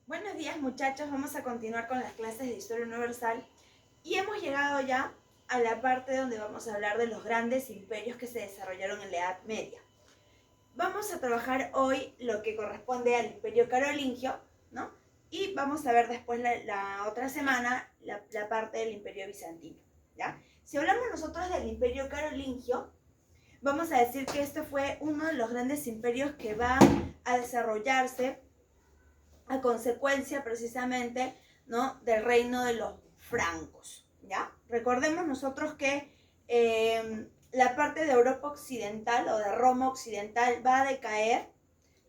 Buenos días muchachos, vamos a continuar con las clases de Historia Universal y hemos llegado ya a la parte donde vamos a hablar de los grandes imperios que se desarrollaron en la Edad Media. Vamos a trabajar hoy lo que corresponde al Imperio Carolingio, ¿no? Y vamos a ver después la otra semana la parte del Imperio Bizantino, ¿ya? Si hablamos nosotros del Imperio Carolingio, vamos a decir que este fue uno de los grandes imperios que va a desarrollarse a consecuencia precisamente, ¿no?, del reino de los francos, ¿ya? Recordemos nosotros que la parte de Europa occidental o de Roma occidental va a decaer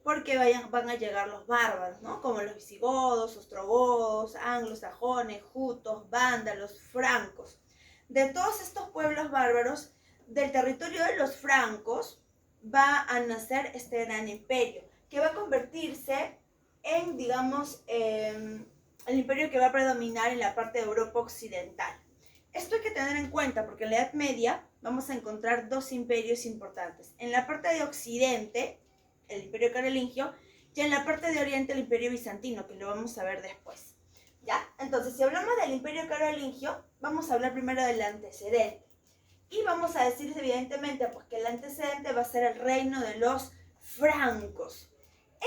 porque van a llegar los bárbaros, ¿no? Como los visigodos, ostrogodos, anglosajones, jutos, vándalos, francos. De todos estos pueblos bárbaros, del territorio de los francos va a nacer este gran imperio, que va a convertirse en, digamos, el imperio que va a predominar en la parte de Europa occidental. Esto hay que tener en cuenta porque en la Edad Media vamos a encontrar dos imperios importantes. En la parte de Occidente, el imperio carolingio, y en la parte de Oriente, el imperio bizantino, que lo vamos a ver después. ¿Ya? Entonces, si hablamos del imperio carolingio, vamos a hablar primero del antecedente. Y vamos a decir, evidentemente, pues que el antecedente va a ser el reino de los francos.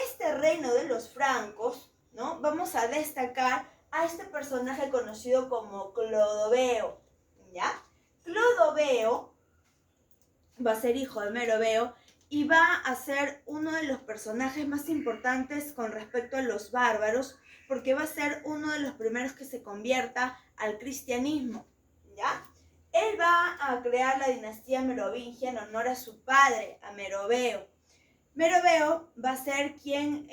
Este reino de los francos, ¿no?, vamos a destacar a este personaje conocido como Clodoveo, ¿ya? Clodoveo va a ser hijo de Meroveo y va a ser uno de los personajes más importantes con respecto a los bárbaros, porque va a ser uno de los primeros que se convierta al cristianismo, ¿ya? Él va a crear la dinastía merovingia en honor a su padre, a Meroveo. Meroveo va a ser quien,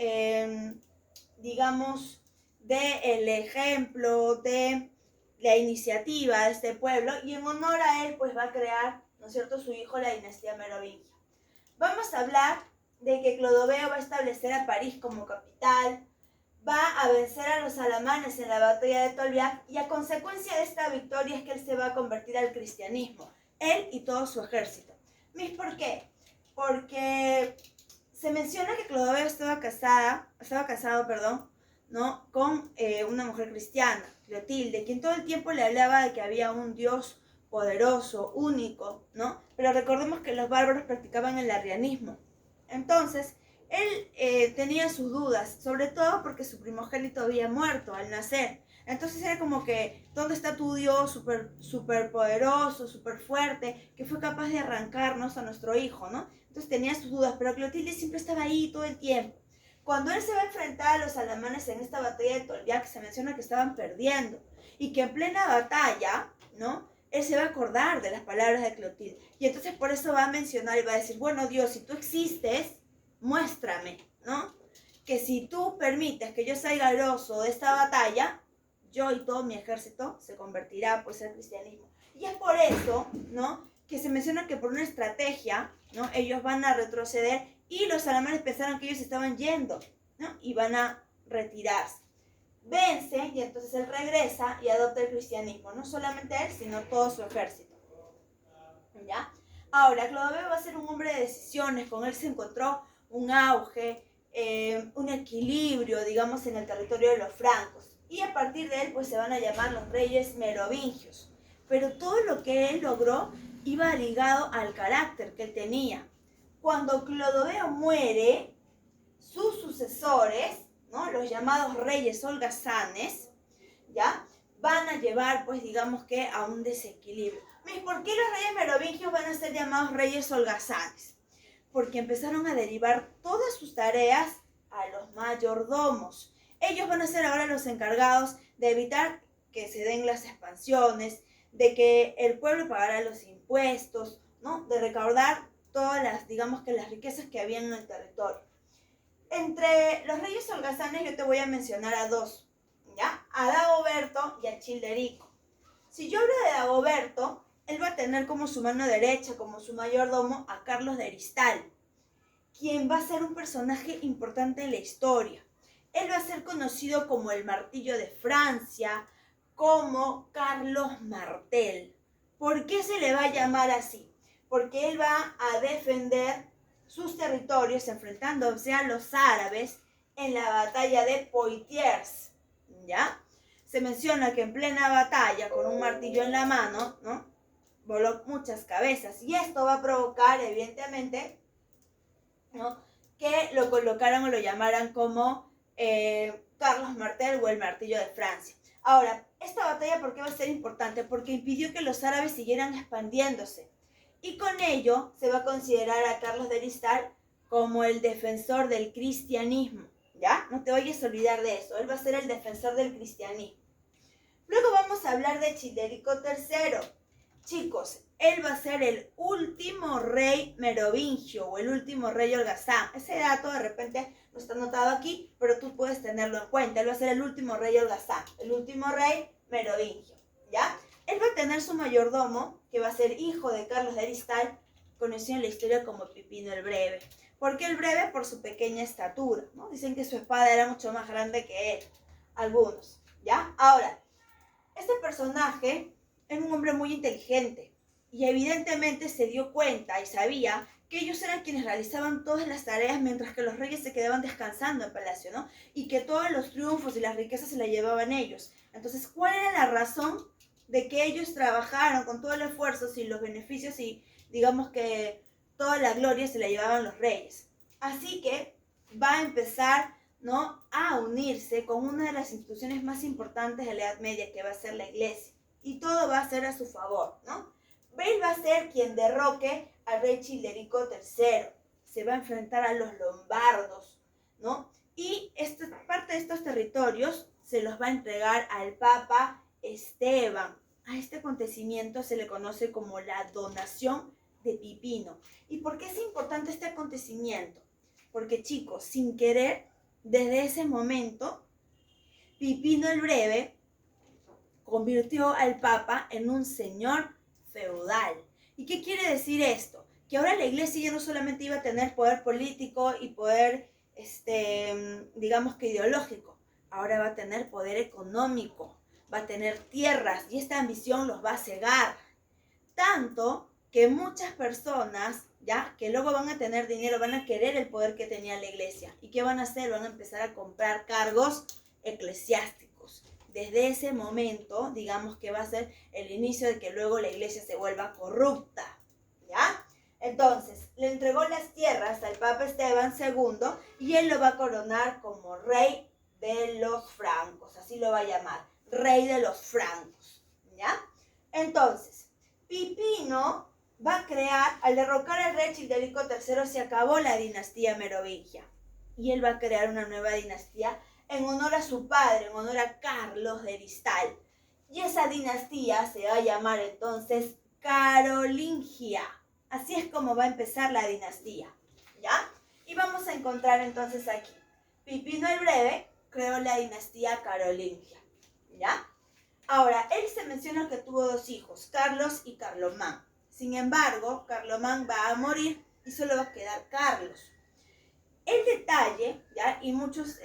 digamos, dé el ejemplo de la iniciativa de este pueblo, y en honor a él pues va a crear, ¿no es cierto?, su hijo, la dinastía merovingia. Vamos a hablar de que Clodoveo va a establecer a París como capital, va a vencer a los alamanes en la batalla de Tolbiac, y a consecuencia de esta victoria es que él se va a convertir al cristianismo, él y todo su ejército. ¿Por qué? Porque se menciona que Clodoveo estaba casado, ¿no?, con una mujer cristiana, Clotilde, quien todo el tiempo le hablaba de que había un Dios poderoso, único, ¿no? Pero recordemos que los bárbaros practicaban el arrianismo. Entonces, él tenía sus dudas, sobre todo porque su primogénito había muerto al nacer. Entonces era como que, ¿dónde está tu Dios súper poderoso, súper fuerte, que fue capaz de arrancarnos a nuestro hijo, ¿no? Entonces tenía sus dudas, pero Clotilde siempre estaba ahí todo el tiempo. Cuando él se va a enfrentar a los alamanes en esta batalla de Tolbiac, se menciona que estaban perdiendo y que en plena batalla, ¿no?, él se va a acordar de las palabras de Clotilde. Y entonces por eso va a mencionar y va a decir, bueno, Dios, si tú existes, muéstrame, ¿no?, que si tú permites que yo salga airoso de esta batalla, yo y todo mi ejército se convertirá pues al cristianismo. Y es por eso, ¿no?, que se menciona que por una estrategia, ¿no?, ellos van a retroceder y los alamanes pensaron que ellos estaban yendo, ¿no?, y van a retirarse. Vence y entonces él regresa y adopta el cristianismo, no solamente él, sino todo su ejército, ¿ya? Ahora, Clodoveo va a ser un hombre de decisiones, con él se encontró un auge, un equilibrio, digamos, en el territorio de los francos, y a partir de él pues se van a llamar los reyes merovingios. Pero todo lo que él logró iba ligado al carácter que él tenía. Cuando Clodoveo muere, sus sucesores, ¿no?, los llamados reyes holgazanes, ¿ya?, van a llevar, pues digamos que a un desequilibrio. ¿Por qué los reyes merovingios van a ser llamados reyes holgazanes? Porque empezaron a derivar todas sus tareas a los mayordomos. Ellos van a ser ahora los encargados de evitar que se den las expansiones, de que el pueblo pagara los impuestos, ¿no?, de recaudar todas las, digamos que las riquezas que había en el territorio. Entre los reyes holgazanes yo te voy a mencionar a dos, ¿ya?, a Dagoberto y a Childerico. Si yo hablo de Dagoberto, él va a tener como su mano derecha, como su mayordomo, a Carlos de Aristal, quien va a ser un personaje importante en la historia. Él va a ser conocido como el Martillo de Francia, como Carlos Martel. ¿Por qué se le va a llamar así? Porque él va a defender sus territorios enfrentándose a los árabes en la batalla de Poitiers, ¿ya? Se menciona que en plena batalla, con un martillo en la mano, ¿no?, voló muchas cabezas. Y esto va a provocar, evidentemente, ¿no?, que lo colocaran o lo llamaran como Carlos Martel o el martillo de Francia. Ahora, esta batalla, ¿por qué va a ser importante? Porque impidió que los árabes siguieran expandiéndose. Y con ello se va a considerar a Carlos de Heristal como el defensor del cristianismo, ¿ya? No te vayas a olvidar de eso. Él va a ser el defensor del cristianismo. Luego vamos a hablar de Childerico III. Chicos, él va a ser el último rey merovingio o el último rey holgazán. Ese dato de repente no está anotado aquí, pero tú puedes tenerlo en cuenta. Él va a ser el último rey holgazán, el último rey merovingio, ¿ya? Él va a tener su mayordomo, que va a ser hijo de Carlos de Heristal, conocido en la historia como Pipino el Breve. ¿Por qué el Breve? Por su pequeña estatura, ¿no? Dicen que su espada era mucho más grande que él, algunos, ¿ya? Ahora, este personaje era un hombre muy inteligente y evidentemente se dio cuenta y sabía que ellos eran quienes realizaban todas las tareas mientras que los reyes se quedaban descansando en palacio, ¿no? Y que todos los triunfos y las riquezas se las llevaban ellos. Entonces, ¿cuál era la razón de que ellos trabajaron con todo el esfuerzo si los beneficios y digamos que toda la gloria se la llevaban los reyes? Así que va a empezar, ¿no?, a unirse con una de las instituciones más importantes de la Edad Media, que va a ser la Iglesia. Y todo va a ser a su favor, ¿no? Él va a ser quien derroque al rey Childerico III. Se va a enfrentar a los lombardos, ¿no? Y parte de estos territorios se los va a entregar al Papa Esteban. A este acontecimiento se le conoce como la donación de Pipino. ¿Y por qué es importante este acontecimiento? Porque, chicos, sin querer, desde ese momento, Pipino el Breve convirtió al Papa en un señor feudal. ¿Y qué quiere decir esto? Que ahora la Iglesia ya no solamente iba a tener poder político y poder, digamos que ideológico, ahora va a tener poder económico, va a tener tierras y esta ambición los va a cegar. Tanto que muchas personas, ya, que luego van a tener dinero, van a querer el poder que tenía la Iglesia. ¿Y qué van a hacer? Van a empezar a comprar cargos eclesiásticos. Desde ese momento, digamos que va a ser el inicio de que luego la Iglesia se vuelva corrupta, ¿ya? Entonces, le entregó las tierras al Papa Esteban II y él lo va a coronar como rey de los francos, así lo va a llamar, rey de los francos, ¿ya? Entonces, Pipino va a crear, al derrocar al rey Childerico III, se acabó la dinastía merovingia y él va a crear una nueva dinastía en honor a su padre, en honor a Carlos de Heristal. Y esa dinastía se va a llamar entonces Carolingia. Así es como va a empezar la dinastía, ¿ya? Y vamos a encontrar entonces aquí, Pipino el Breve creó la dinastía carolingia, ¿ya? Ahora, él se menciona que tuvo dos hijos, Carlos y Carlomán. Sin embargo, Carlomán va a morir y solo va a quedar Carlos. El detalle, ¿ya? Y muchos,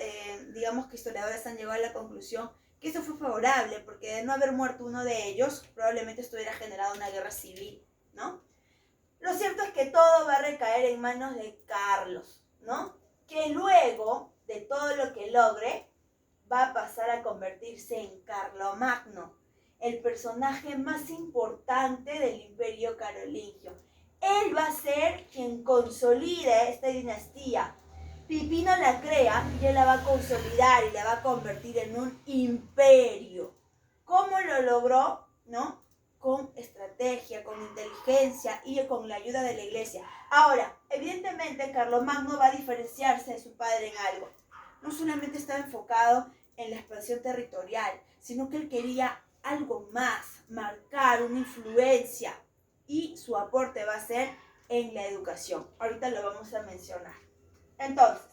digamos que historiadores han llegado a la conclusión que eso fue favorable, porque de no haber muerto uno de ellos, probablemente esto hubiera generado una guerra civil, ¿no? Lo cierto es que todo va a recaer en manos de Carlos, ¿no? Que luego de todo lo que logre, va a pasar a convertirse en Carlomagno, el personaje más importante del imperio carolingio. Él va a ser quien consolide esta dinastía. Pipino la crea y él la va a consolidar y la va a convertir en un imperio. ¿Cómo lo logró? ¿No? Con estrategia, con inteligencia y con la ayuda de la Iglesia. Ahora, evidentemente, Carlomagno va a diferenciarse de su padre en algo. No solamente estaba enfocado en la expansión territorial, sino que él quería algo más, marcar una influencia, y su aporte va a ser en la educación. Ahorita lo vamos a mencionar. Entonces,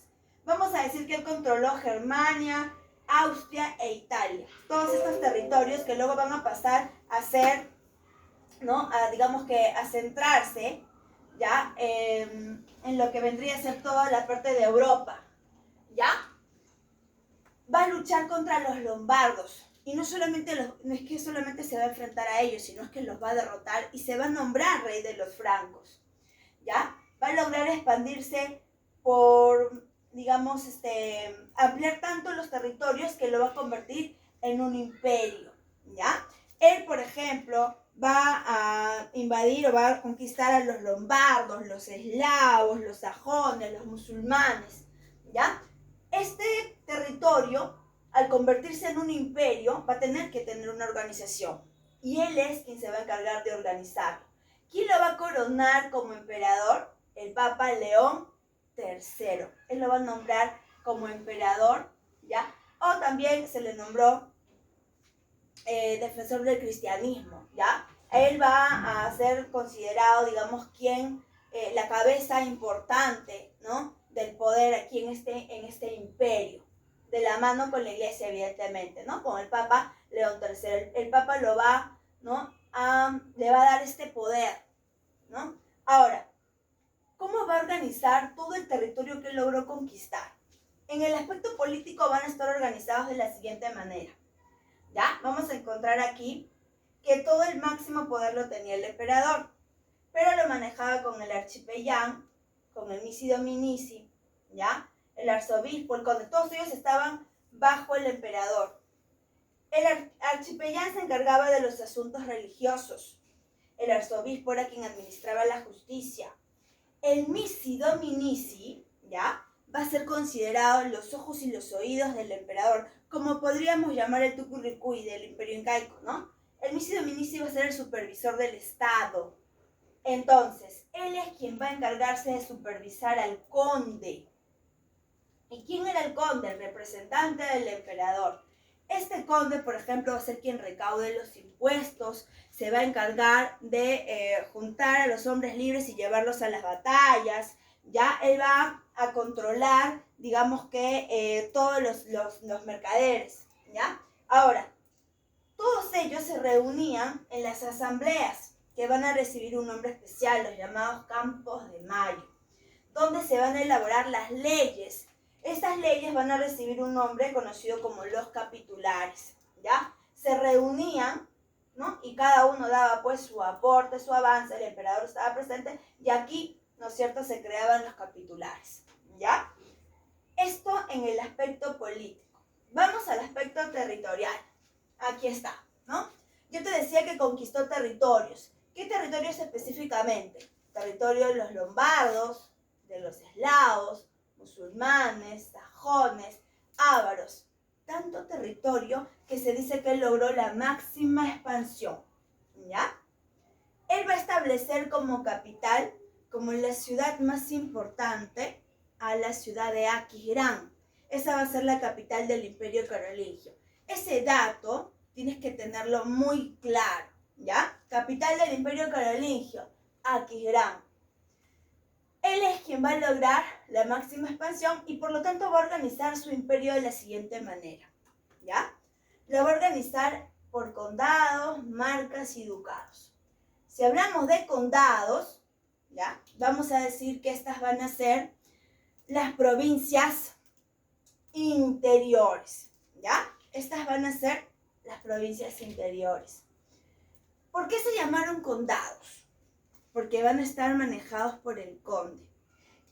vamos a decir que él controló Germania, Austria e Italia. Todos estos territorios que luego van a pasar a ser, ¿no? Digamos que a centrarse, ¿ya? En lo que vendría a ser toda la parte de Europa, ¿ya? Va a luchar contra los lombardos. Y no es que solamente se va a enfrentar a ellos, sino es que los va a derrotar y se va a nombrar rey de los francos, ¿ya? Va a lograr expandirse por digamos, ampliar tanto los territorios que lo va a convertir en un imperio, ¿ya? Él, por ejemplo, va a invadir o va a conquistar a los lombardos, los eslavos, los sajones, los musulmanes, ¿ya? Este territorio, al convertirse en un imperio, va a tener que tener una organización. Y él es quien se va a encargar de organizarlo. ¿Quién lo va a coronar como emperador? El Papa León III. Él lo va a nombrar como emperador, ¿ya? O también se le nombró defensor del cristianismo, ¿ya? Él va a ser considerado, digamos, la cabeza importante, ¿no?, del poder aquí en este imperio, de la mano con la iglesia, evidentemente, ¿no?, con el Papa León III. El Papa lo va, ¿no?, le va a dar este poder, ¿no? Ahora, ¿cómo va a organizar todo el territorio que él logró conquistar? En el aspecto político van a estar organizados de la siguiente manera. ¿Ya? Vamos a encontrar aquí que todo el máximo poder lo tenía el emperador, pero lo manejaba con el archipellán, con el missi dominici, ¿ya? El arzobispo, el conde, todos ellos estaban bajo el emperador. El archipellán se encargaba de los asuntos religiosos. El arzobispo era quien administraba la justicia. El missi dominici, ¿ya?, va a ser considerado los ojos y los oídos del emperador, como podríamos llamar el tucurricuy del imperio incaico, ¿no? El missi dominici va a ser el supervisor del Estado. Entonces, él es quien va a encargarse de supervisar al conde. ¿Y quién era el conde? El representante del emperador. Este conde, por ejemplo, va a ser quien recaude los impuestos, se va a encargar de juntar a los hombres libres y llevarlos a las batallas, ya él va a controlar, digamos que todos los mercaderes, ¿ya? Ahora, todos ellos se reunían en las asambleas, que van a recibir un nombre especial, los llamados Campos de Mayo, donde se van a elaborar las leyes. Estas leyes van a recibir un nombre conocido como los capitulares, ¿ya? Se reunían, ¿no?, y cada uno daba pues su aporte, su avance, el emperador estaba presente, y aquí, ¿no es cierto?, se creaban los capitulares, ¿ya? Esto en el aspecto político. Vamos al aspecto territorial. Aquí está, ¿no? Yo te decía que conquistó territorios. ¿Qué territorios específicamente? Territorio de los lombardos, de los eslavos, musulmanes, sajones, ávaros. Tanto territorio que se dice que él logró la máxima expansión, ¿ya? Él va a establecer como capital, como la ciudad más importante, a la ciudad de Aquisgrán. Esa va a ser la capital del Imperio Carolingio. Ese dato tienes que tenerlo muy claro, ¿ya? Capital del Imperio Carolingio, Aquisgrán. Él es quien va a lograr la máxima expansión y por lo tanto va a organizar su imperio de la siguiente manera, ¿ya? Lo va a organizar por condados, marcas y ducados. Si hablamos de condados, ¿ya?, vamos a decir que estas van a ser las provincias interiores, ¿ya? Estas van a ser las provincias interiores. ¿Por qué se llamaron condados? Porque van a estar manejados por el conde.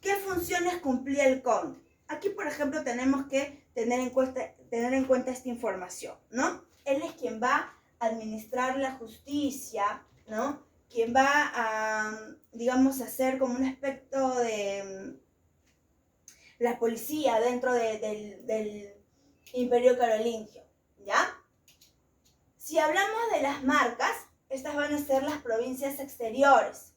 ¿Qué funciones cumplía el conde? Aquí, por ejemplo, tenemos que tener en cuenta esta información, ¿no? Él es quien va a administrar la justicia, ¿no?, quien va a, digamos, hacer como un aspecto de la policía dentro del Imperio Carolingio, ¿ya? Si hablamos de las marcas, estas van a ser las provincias exteriores.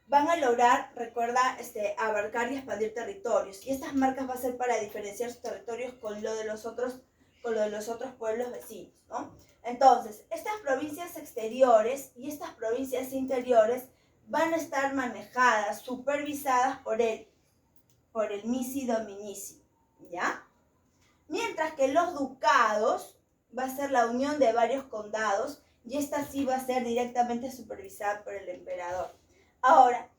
Van a lograr, recuerda, abarcar y expandir territorios. Y estas marcas va a ser para diferenciar sus territorios con lo de los otros pueblos vecinos, ¿no? Entonces, estas provincias exteriores y estas provincias interiores van a estar manejadas, supervisadas por el missi dominici, ¿ya? Mientras que los ducados va a ser la unión de varios condados y esta sí va a ser directamente supervisada por el emperador. Ahora,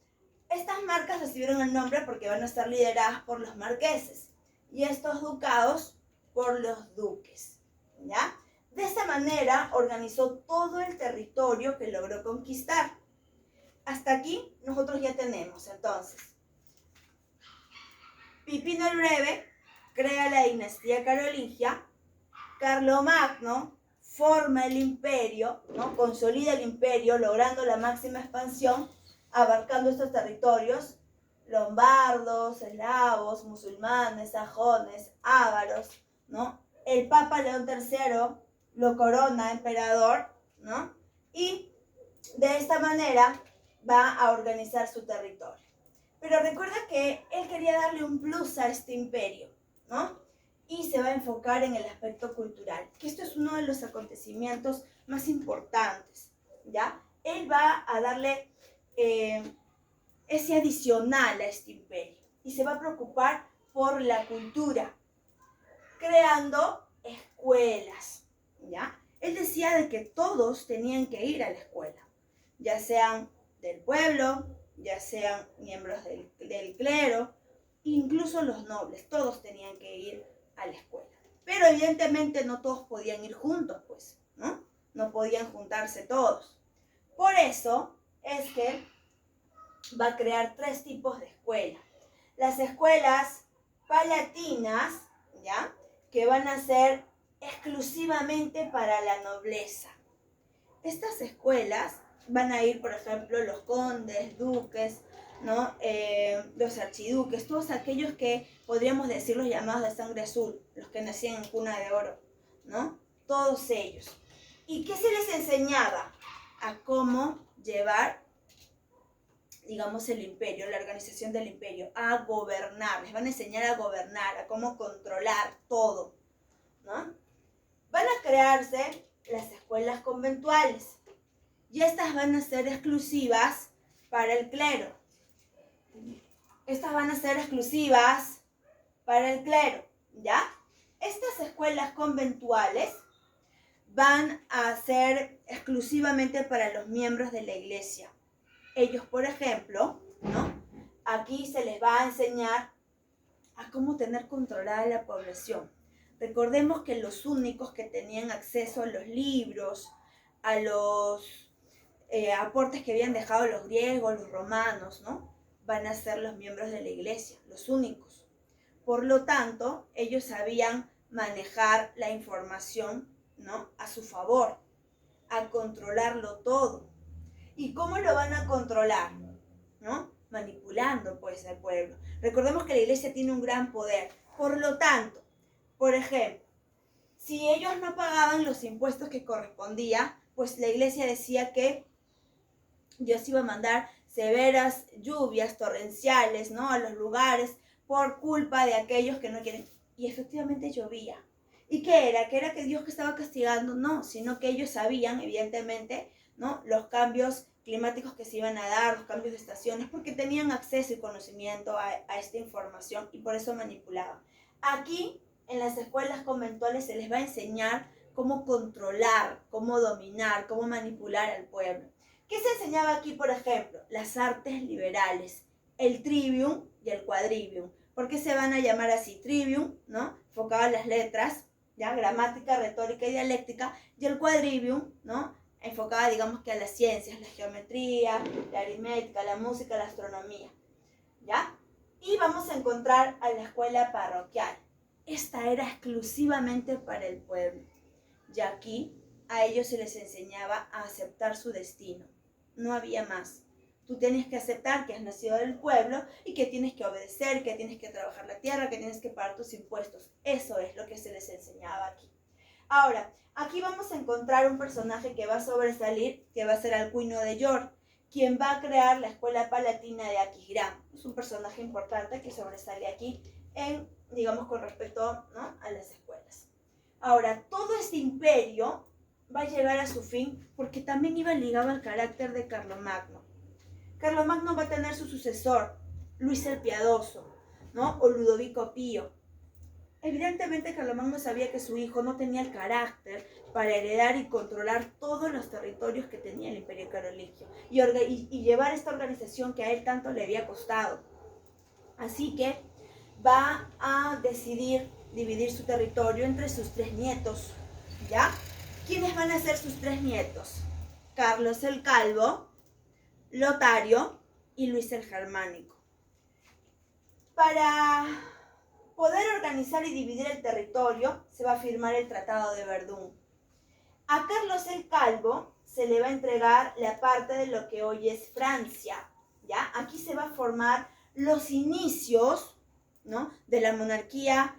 estas marcas recibieron el nombre porque van a estar lideradas por los marqueses y estos ducados por los duques, ¿ya? De esta manera organizó todo el territorio que logró conquistar. Hasta aquí nosotros ya tenemos, entonces, Pipino el Breve crea la dinastía carolingia. Carlomagno forma el imperio, ¿no? Consolida el imperio, logrando la máxima expansión, abarcando estos territorios: lombardos, eslavos, musulmanes, sajones, ávaros, ¿no? El Papa León III lo corona emperador, ¿no? Y de esta manera va a organizar su territorio. Pero recuerda que él quería darle un plus a este imperio, ¿no? Y se va a enfocar en el aspecto cultural, que esto es uno de los acontecimientos más importantes, ¿ya? Él va a darle ese adicional a este imperio y se va a preocupar por la cultura, creando escuelas, ¿ya? Él decía de que todos tenían que ir a la escuela, ya sean del pueblo, ya sean miembros del clero, incluso los nobles, todos tenían que ir a la escuela. Pero evidentemente no todos podían ir juntos, pues, ¿no? No podían juntarse todos. Por eso es que va a crear 3 tipos de escuelas. Las escuelas palatinas, ¿ya? Que van a ser exclusivamente para la nobleza. Estas escuelas van a ir, por ejemplo, los condes, duques, ¿no? Los archiduques, todos aquellos que podríamos decir los llamados de sangre azul, los que nacían en cuna de oro, ¿no? Todos ellos. ¿Y qué se les enseñaba? A cómo llevar, digamos, el imperio, la organización del imperio, a gobernar. Les van a enseñar a gobernar, a cómo controlar todo, ¿no? Van a crearse las escuelas conventuales y estas van a ser exclusivas para el clero. Estas van a ser exclusivas para el clero, ¿ya? Estas escuelas conventuales van a ser exclusivamente para los miembros de la iglesia. Ellos, por ejemplo, ¿no? Aquí se les va a enseñar a cómo tener controlada la población. Recordemos que los únicos que tenían acceso a los libros, a los aportes que habían dejado los griegos, los romanos, ¿no? Van a ser los miembros de la iglesia, los únicos. Por lo tanto, ellos sabían manejar la información, ¿no? A su favor, a controlarlo todo. ¿Y cómo lo van a controlar? ¿No? Manipulando, pues, al pueblo. Recordemos que la iglesia tiene un gran poder. Por lo tanto, por ejemplo, si ellos no pagaban los impuestos que correspondía, pues la iglesia decía que Dios iba a mandar severas lluvias torrenciales, ¿no? A los lugares por culpa de aquellos que no quieren. Y efectivamente llovía. ¿Y qué era? ¿Que era que Dios que estaba castigando? No, sino que ellos sabían, evidentemente, ¿no? Los cambios climáticos que se iban a dar, los cambios de estaciones, porque tenían acceso y conocimiento a esta información y por eso manipulaban. Aquí, en las escuelas conventuales, se les va a enseñar cómo controlar, cómo dominar, cómo manipular al pueblo. ¿Qué se enseñaba aquí, por ejemplo? Las artes liberales, el trivium y el quadrivium. ¿Por qué se van a llamar así? Trivium, ¿no? Enfocado en las letras, ¿ya? Gramática, retórica y dialéctica, y el quadrivium, ¿no? Enfocada, digamos, que a las ciencias, la geometría, la aritmética, la música, la astronomía, ¿ya? Y vamos a encontrar a la escuela parroquial. Esta era exclusivamente para el pueblo, y aquí a ellos se les enseñaba a aceptar su destino. No había más. Tú tienes que aceptar que has nacido del pueblo y que tienes que obedecer, que tienes que trabajar la tierra, que tienes que pagar tus impuestos. Eso es lo que se les enseñaba aquí. Ahora, aquí vamos a encontrar un personaje que va a sobresalir, que va a ser Alcuino de York, quien va a crear la escuela palatina de Aquisgrán. Es un personaje importante que sobresale aquí, digamos, con respecto, ¿no? A las escuelas. Ahora, todo este imperio va a llegar a su fin porque también iba ligado al carácter de Carlomagno. Carlomagno va a tener su sucesor, Luis el Piadoso, ¿no? O Ludovico Pío. Evidentemente Carlomagno sabía que su hijo no tenía el carácter para heredar y controlar todos los territorios que tenía el Imperio Carolingio y llevar esta organización que a él tanto le había costado. Así que va a decidir dividir su territorio entre sus 3 nietos, ¿ya? ¿Quiénes van a ser sus 3 nietos? Carlos el Calvo, Lotario y Luis el Germánico. Para poder organizar y dividir el territorio, se va a firmar el Tratado de Verdún. A Carlos el Calvo se le va a entregar la parte de lo que hoy es Francia, ¿ya? Aquí se va a formar los inicios, ¿no?, de la monarquía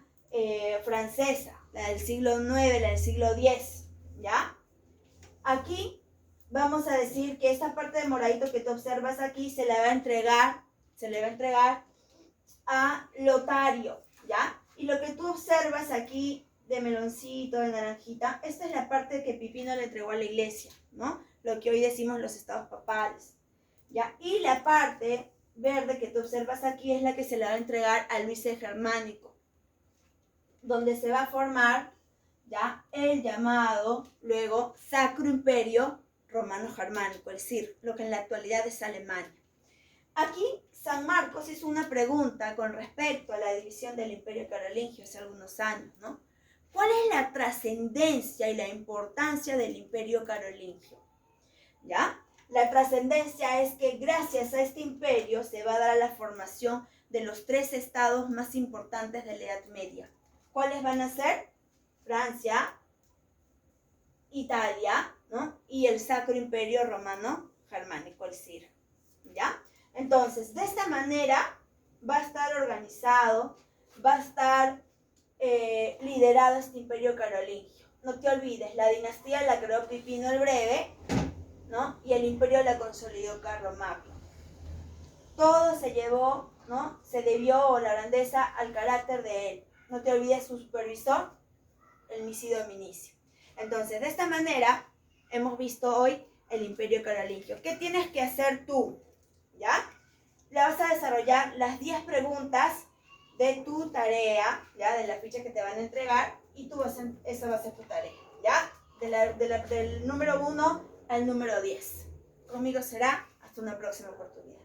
francesa, la del siglo IX, la del siglo X, ¿ya? Aquí vamos a decir que esta parte de moradito que tú observas aquí se le va a entregar a Lotario, ¿ya? Y lo que tú observas aquí de meloncito, de naranjita, esta es la parte que Pipino le entregó a la iglesia, ¿no? Lo que hoy decimos los estados papales, ¿ya? Y la parte verde que tú observas aquí es la que se le va a entregar a Luis el Germánico, donde se va a formar, ¿ya?, el llamado luego Sacro Imperio Romano Germánico, es decir, lo que en la actualidad es Alemania. Aquí San Marcos hizo una pregunta con respecto a la división del Imperio Carolingio hace algunos años, ¿no? ¿Cuál es la trascendencia y la importancia del Imperio Carolingio? ¿Ya? La trascendencia es que gracias a este imperio se va a dar la formación de los 3 estados más importantes de la Edad Media. ¿Cuáles van a ser? Francia, Italia, ¿no?, y el Sacro Imperio Romano Germánico, el CIR, ¿ya? Entonces, de esta manera va a estar organizado, va a estar liderado este imperio carolingio. No te olvides, la dinastía la creó Pipino el Breve, ¿no?, y el imperio la consolidó Carlomagno. Todo se llevó, ¿no?, se debió la grandeza al carácter de él. No te olvides su supervisor, el Misido Dominicio. Entonces, de esta manera hemos visto hoy el imperio carolingio. ¿Qué tienes que hacer tú? ¿Ya? Le vas a desarrollar las 10 preguntas de tu tarea, ¿ya?, de la ficha que te van a entregar, y tú esa va a ser tu tarea, ¿ya? Del número 1 al número 10. Conmigo será hasta una próxima oportunidad.